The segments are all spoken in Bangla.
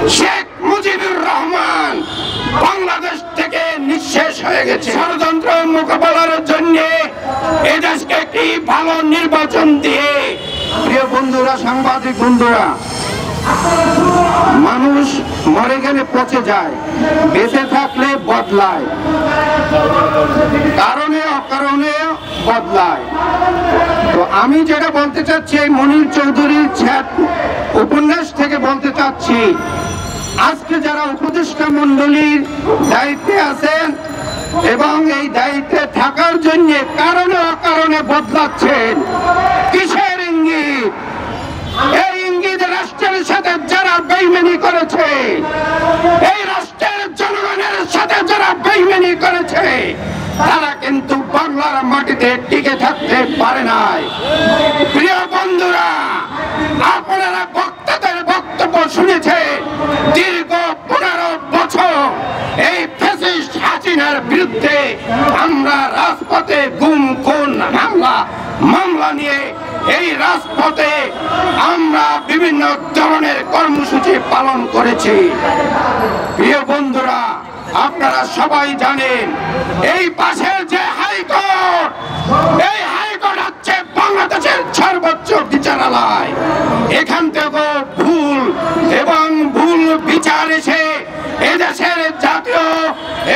শেখ মুজিবুর রহমান বাংলাদেশ থেকে নিঃশেষ হয়ে গেছে। ষড়যন্ত্র মোকাবেলার জন্য এই দেশকে একটি ভালো নির্বাচন দিয়ে, প্রিয় বন্ধুরা, সাংবাদিক বন্ধুরা, মানুষ মরে গেলে পচে যায়, বেঁচে থাকলে বদলায়, কারণে অকারণে বদলায়। তো আমি যেটা বলতে চাচ্ছি, এই মনির চৌধুরীর উপন্যাস থেকে বলতে চাচ্ছি, আজকে যারা উপদেষ্টা মন্ডলীর দায়িত্বে আছেন এবং এই দায়িত্বে থাকার জন্য কারণে অকারণে বদলাচ্ছেন, কিসের ইঙ্গিত? এই ইঙ্গিত রাষ্ট্রের সাথে যারা বেইমানি করেছে, এই রাষ্ট্রের জনগণের সাথে যারা বেইমানি করেছে, তারা কিন্তু বাংলার মাটিতে টিকে থাকতে পারে নাই। প্রিয় বন্ধুরা, আপনারা বক্তাদের বক্তব্য শুনেছে, দীর্ঘ 15 বছর এই ফ্যাসিস্ট হাসিনার বিরুদ্ধে আমরা রাজপথে গুম খুন মামলা নিয়ে এই রাজপথে আমরা বিভিন্ন ধরনের কর্মসূচি পালন করেছি। প্রিয় বন্ধুরা, আপনারা সবাই জানেন, এই পাশের যে হাইকোর্ট, এই হাইকোর্ট হচ্ছে বাংলাদেশের সর্বোচ্চ বিচারালয়। এখান থেকে ভুল এবং ভুল বিচার এসে এদেশের জাতীয়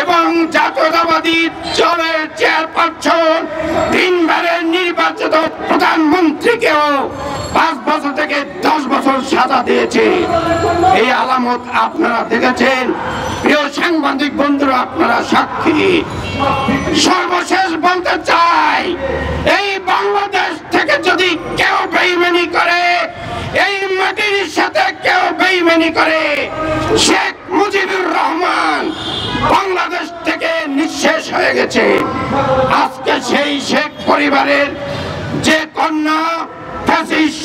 এবং জাতীয়তাবাদী দলের চেয়ারপারসন, 3 বারের নির্বাচিত প্রধানমন্ত্রীকেও 5 বছর থেকে 10 বছর সাজা দিয়েছে। এই আলামত আপনারা দেখেছেন। প্রিয় সাংবাদিক বন্ধুরা, আপনারা সাক্ষী। সর্বশেষ বলতে চাই, এই বাংলাদেশ থেকে যদি কেউ বেইমানি করে, এই মাটির সাথে কেউ বেইমানি করে, শেখ মুজিবুর রহমান বাংলাদেশ থেকে নিঃশেষ হয়ে গেছে। আজকে সেই শেখ পরিবারের যে কন্যা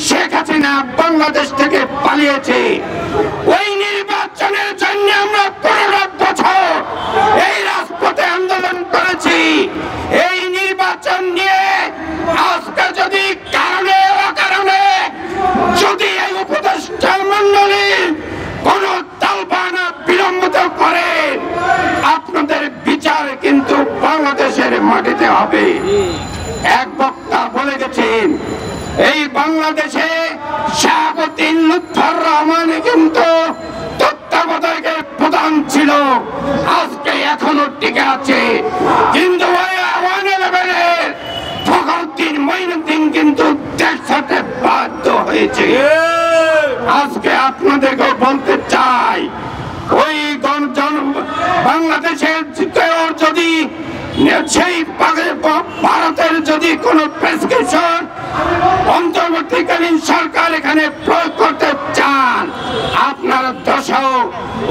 শেখ হাসিনা বাংলাদেশ থেকে পালিয়েছে, ওই নির্বাচনের জন্য আমরা 15 বছর এই রাজপথে আন্দোলন করেছি। এই নির্বাচন নিয়ে আজকে যদি কারণে অকারণে যদি এই উপদেষ্টা মন্ডলীর কোন তালবানা বিলম্বিত করে, আপনাদের বিচার কিন্তু বাংলাদেশের মাটিতে হবে। এক বক্তা বলে গেছেন, এই বাংলাদেশে শাহাবুদ্দিন লুৎফর রহমান কিন্তু তত্ত্বাবধায়কের প্রধান ছিল, আজকে এখনো টিকে আছে, কিন্তু ওই আওয়ামী লীগের ফখরুদ্দিন মঈনুদ্দিন কিন্তু দেশ ছাড়তে বাধ্য হয়েছে। আজকে আপনাদেরকে বলতে চাই, ওই বাংলাদেশের যদি সেই ভারতের যদি কোন প্রেসক্রিপশন অন্তর্বর্তীকালীন সরকার এখানে প্রয়োগ করতে চান, আপনার দশাও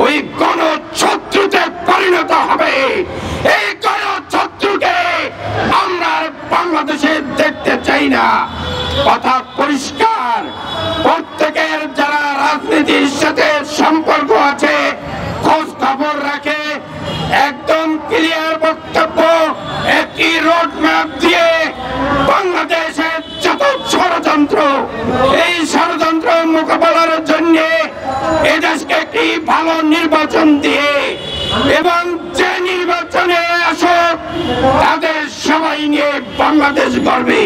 ওই গণশত্রুতে পরিণত হবে। এই গণশত্রুকে আমরা বাংলাদেশে দেখতে চাই না। কথা পরিষ্কার, প্রত্যেকের যারা রাজনীতির সাথে সম্পর্ক আছে, খোঁজ খবর রাখে, একদম ক্লিয়ার বক্তব্য, একটি রোড ম্যাপ দিয়ে বাংলাদেশের যত ষড়যন্ত্র, এই ষড়যন্ত্র মোকাবেলার জন্য এদেশকে একটি ভালো নির্বাচন দিয়ে, এবং যে নির্বাচনে আসুক তাদের সবাই নিয়ে বাংলাদেশ গড়বে।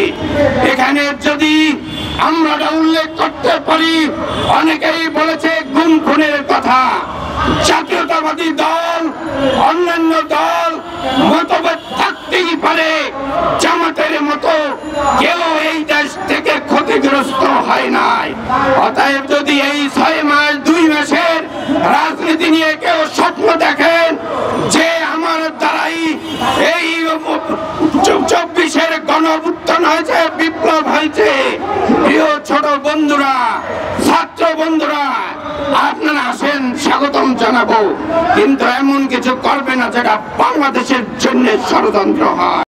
এখানে যদি আমরা উল্লেখ করতে পারি, অনেকেই বলেছে গুম খুনের কথা, জাতীয়তাবাদী দল, অন্যান্য দল মতভেদ থাকতেই পারে, জামাতের মতো কেউ এই দেশ থেকে ক্ষতিগ্রস্ত হয় নাই। অতএব যদি এই 6 মাস 2 মাসের রাজনীতি নিয়ে কেউ স্বপ্ন দেখেন যে আমার দ্বারাই এই 24-এর গণঅভ্যুত্থান হয়েছে, বিপ্লব হয়েছে, প্রিয় ছোট বন্ধুরা, ছাত্র বন্ধুরা, আপনারা আসেন, স্বাগতম জানাবো, কিন্তু এমন কিছু করবে না যেটা বাংলাদেশের জন্য ষড়যন্ত্র হয়।